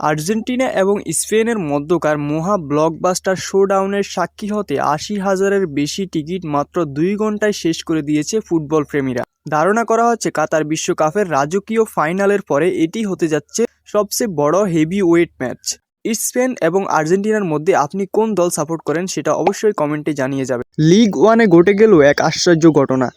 Argentina এবং স্পেনের মধ্যকার মহা ব্লকবাস্টার শোডাউনের সাক্ষী হতে ৮০,০০০-এর বেশি টিকিট মাত্র ২ ঘন্টায় শেষ করে দিয়েছে ফুটবল প্রেমীরা। ধারণা করা হচ্ছে কাতার বিশ্বকাপের রাজকীয় ফাইনালের পরে এটি হতে যাচ্ছে সবচেয়ে বড় হেভিওয়েট ম্যাচ। স্পেন এবং আর্জেন্টিনার মধ্যে আপনি কোন দল সাপোর্ট করেন সেটা অবশ্যই কমেন্টে জানিয়ে যাবেন। লিগ ওয়ানে ঘটে গেল এক আশ্চর্য ঘটনা।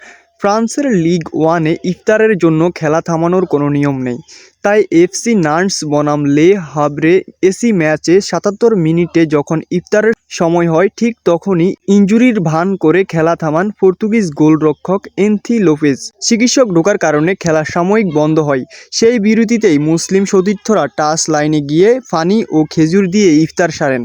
ফ্রান্সের লিগ ওয়ানে ইফতারের জন্য খেলা থামানোর কোনো নিয়ম নেই। তাই এফসি নান্টস বনাম লে হাভরে এসি ম্যাচে ৭৭ মিনিটে যখন ইফতারের সময় হয় ঠিক তখনই ইনজুরির ভান করে খেলা থামান পর্তুগিজ গোলরক্ষক এনথি লোপেজ। চিকিৎসক ঢোকার কারণে খেলা সাময়িক বন্ধ হয়। সেই বিরতিতেই মুসলিম সতীর্থরা টাচ লাইনে গিয়ে পানি ও খেজুর দিয়ে ইফতার সারেন।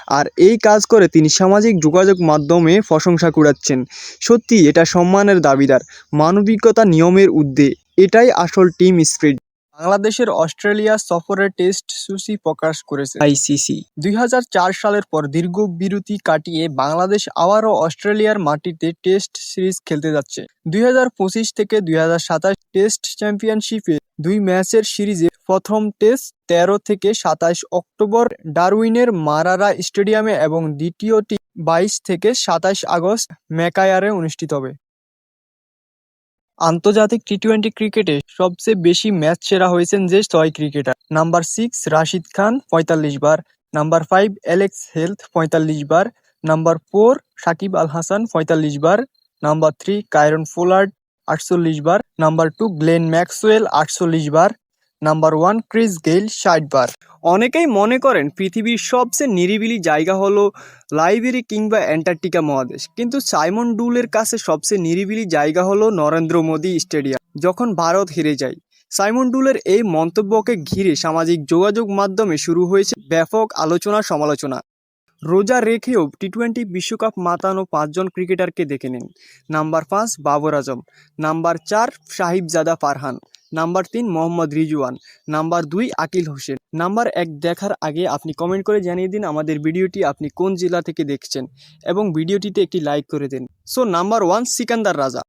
আর এই কাজ করে তিনি সামাজিক যোগাযোগ মাধ্যমে প্রশংসা কুড়াচ্ছেন। সত্যি এটা সম্মানের দাবিদার, মানবিকতা নিয়মের ঊর্ধ্বে। এটাই আসল টিম স্পিরিট। বাংলাদেশের অস্ট্রেলিয়া সফরের টেস্ট সূচি প্রকাশ করেছে আইসিসি। ২০০৪ সালের পর দীর্ঘ বিরতি কাটিয়ে বাংলাদেশ আবারও অস্ট্রেলিয়ার মাটিতে টেস্ট সিরিজ খেলতে যাচ্ছে। ২০২৫ থেকে ২০২৭ টেস্ট চ্যাম্পিয়নশিপে ২ ম্যাচের সিরিজে প্রথম টেস্ট ১৩ থেকে ২৭ অক্টোবর ডারউইনের মারারা স্টেডিয়ামে এবং দ্বিতীয়টি ২২ থেকে ২৭ আগস্ট ম্যাকায়ারে অনুষ্ঠিত হবে। আন্তর্জাতিক টি-টোয়েন্টি ক্রিকেটে সবচেয়ে বেশি ম্যাচ সেরা হয়েছেন যে ৬ ক্রিকেটার। নাম্বার ৬ রাশিদ খান ৪৫ বার, নাম্বার ৫ অ্যালেক্স হেলথ ৪৫ বার, নাম্বার ৪ সাকিব আল হাসান ৪৫ বার, নাম্বার ৩ কায়রন পোলার্ড ৪৮ বার, নাম্বার ২ গ্লেন ম্যাক্সওয়েল ৪৮ বার, নাম্বার ১ ক্রিস গেইল ৬০ বার। অনেকেই মনে করেন পৃথিবীর সবচেয়ে নিরিবিলি জায়গা হলো লাইবেরিয়া কিংবা অ্যান্টার্কটিকা মহাদেশ, কিন্তু সাইমন ডুলের কাছে সবচেয়ে নিরিবিলি জায়গা হলো নরেন্দ্র মোদী স্টেডিয়াম, যখন ভারত হেরে যায়। সাইমন ডুলের এই মন্তব্যকে ঘিরে সামাজিক যোগাযোগ মাধ্যমে শুরু হয়েছে ব্যাপক আলোচনা সমালোচনা। রোজা রেখেও টি-টোয়েন্টি বিশ্বকাপ মাতানো ৫ জন ক্রিকেটারকে দেখে নিন। Number ৫ Babar Azam, number ৪ Sahibzada Farhan, number ৩ Mohammad Rizwan, number ২ Akeal Hosein. Number ১ দেখার আগে আপনি কমেন্ট করে জানিয়ে দিন আমাদের ভিডিওটি আপনি কোন জেলা থেকে দেখছেন এবং ভিডিওটিতে একটি লাইক করে দিন। সো নাম্বার ১ সিকান্দার রাজা।